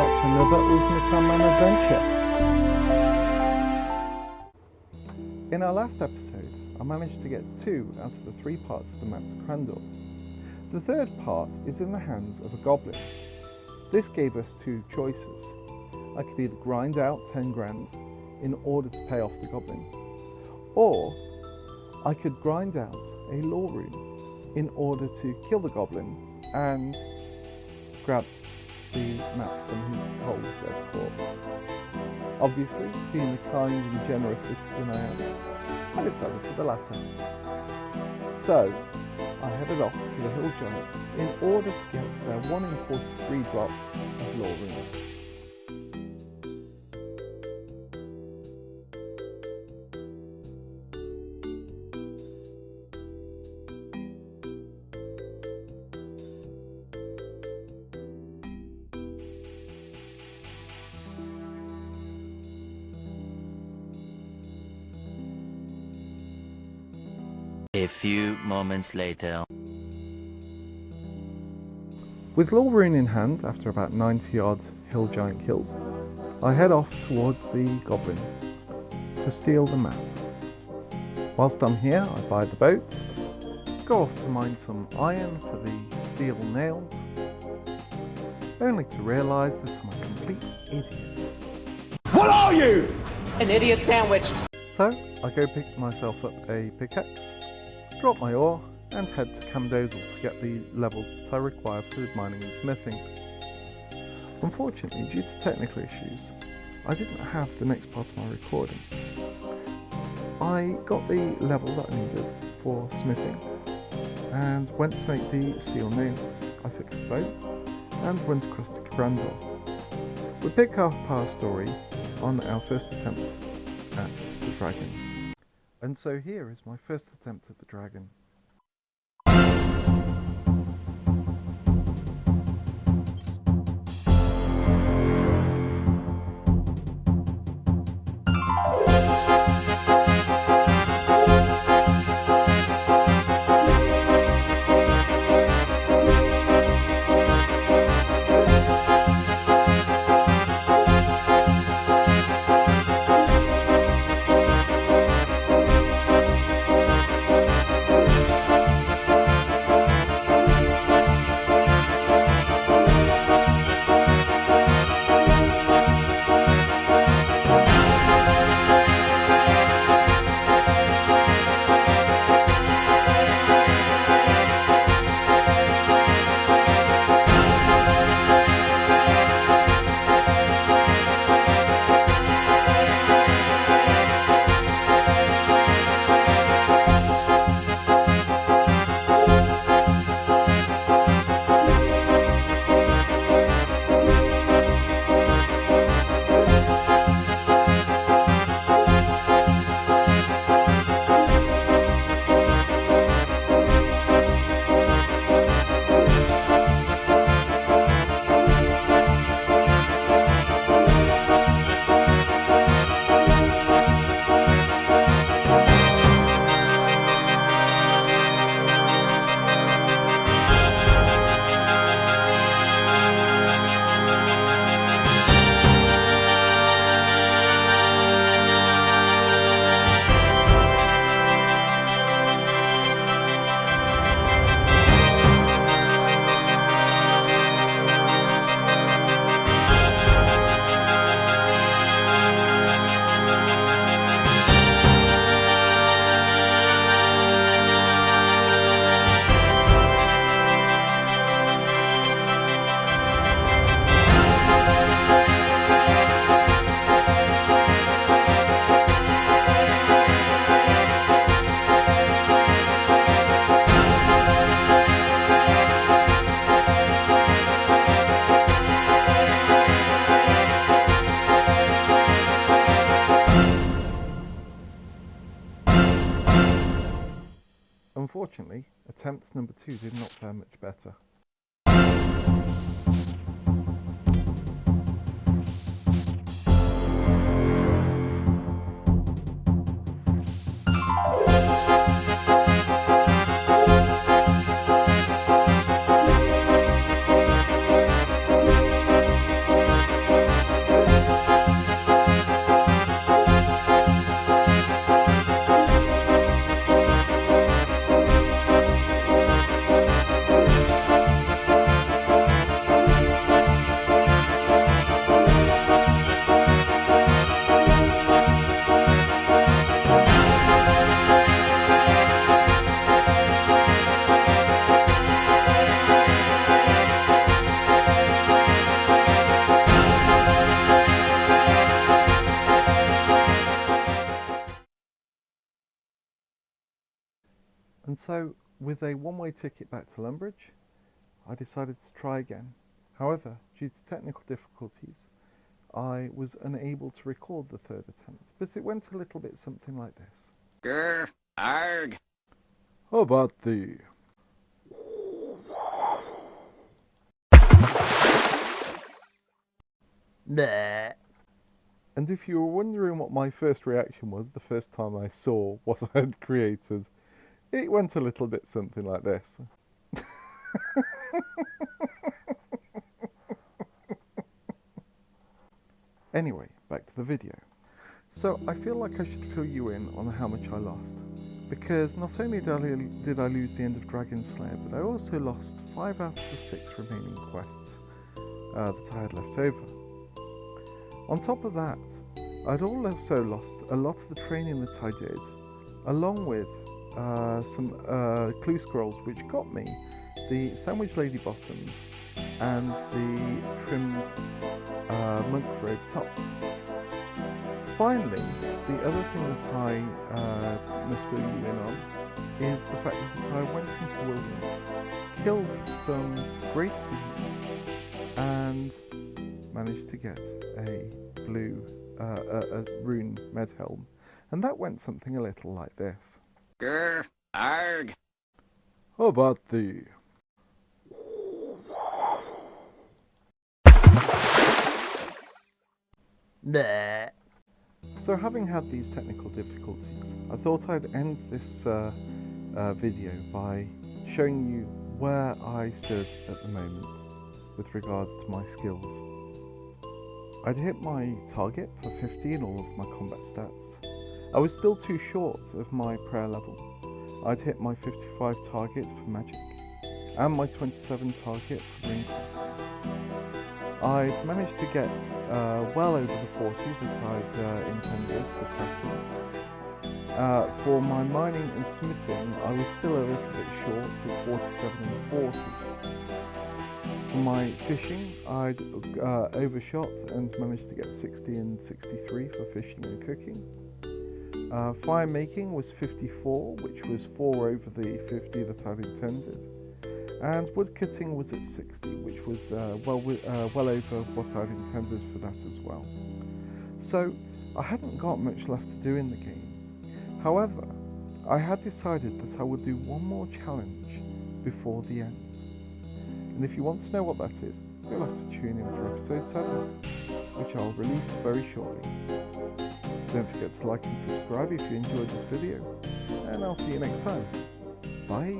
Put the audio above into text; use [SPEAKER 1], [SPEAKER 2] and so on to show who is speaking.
[SPEAKER 1] back to another UIM Adventure. In our last episode, I managed to get 2 out of the 3 parts of the map to Crandall. The third part is in the hands of a goblin. This gave us 2 choices. I could either grind out 10 grand in order to pay off the goblin, or I could grind out a lore rune in order to kill the goblin and grab the map from his cold dead corpse. Obviously, being the kind and generous citizen I am, I decided for the latter. So, I headed off to the Hill Giants in order to get their 1 in 43 drop of lore runes.
[SPEAKER 2] A few moments later.
[SPEAKER 1] With lore rune in hand, after about 90 odd hill giant kills, I head off towards the goblin to steal the map. Whilst I'm here, I buy the boat, go off to mine some iron for the steel nails, only to realise that I'm a complete idiot.
[SPEAKER 3] What are you?
[SPEAKER 4] An idiot sandwich.
[SPEAKER 1] So I go pick myself up a pickaxe, drop my ore, and head to Camdozel to get the levels that I require for mining and smithing. Unfortunately, due to technical issues, I didn't have the next part of my recording. I got the level that I needed for smithing and went to make the steel nails. I fixed the boat and went across to Crandall. We pick up our story on our first attempt at the dragon. And so here is my first attempt at the dragon. Unfortunately, attempt number 2 did not fare much better. And so, with a one-way ticket back to Lumbridge, I decided to try again. However, due to technical difficulties, I was unable to record the third attempt, but it went a little bit something like this.
[SPEAKER 4] Grr, arg.
[SPEAKER 1] How about the...
[SPEAKER 2] Bleh.
[SPEAKER 1] And if you were wondering what my first reaction was the first time I saw what I had created, it went a little bit something like this. Anyway, back to the video. So I feel like I should fill you in on how much I lost, because not only did I lose the end of Dragonslayer, but I also lost 5 out of the 6 remaining quests that I had left over. On top of that, I'd also lost a lot of the training that I did, along with some clue scrolls which got me the sandwich lady bottoms and the trimmed monk robe top. Finally, the other thing that I must fill you in on is the fact that I went into the wilderness, killed some greater demons, and managed to get a blue a rune med helm, and that went something a little like this.
[SPEAKER 4] Grr, arg.
[SPEAKER 1] How about the...
[SPEAKER 2] Bleh.
[SPEAKER 1] So having had these technical difficulties, I thought I'd end this video by showing you where I stood at the moment with regards to my skills. I'd hit my target for 50 in all of my combat stats. I was still too short of my prayer level. I'd hit my 55 target for magic and my 27 target for ring crafting. I'd managed to get well over the 40 that I'd intended for crafting. For my mining and smithing, I was still a little bit short with 47 and 40. For my fishing, I'd overshot and managed to get 60 and 63 for fishing and cooking. Fire making was 54, which was 4 over the 50 that I'd intended. And woodcutting was at 60, which was well over what I'd intended for that as well. So I hadn't got much left to do in the game. However, I had decided that I would do one more challenge before the end. And if you want to know what that is, you'll have to tune in for episode 7, which I'll release very shortly. Don't forget to like and subscribe if you enjoyed this video, and I'll see you next time. Bye!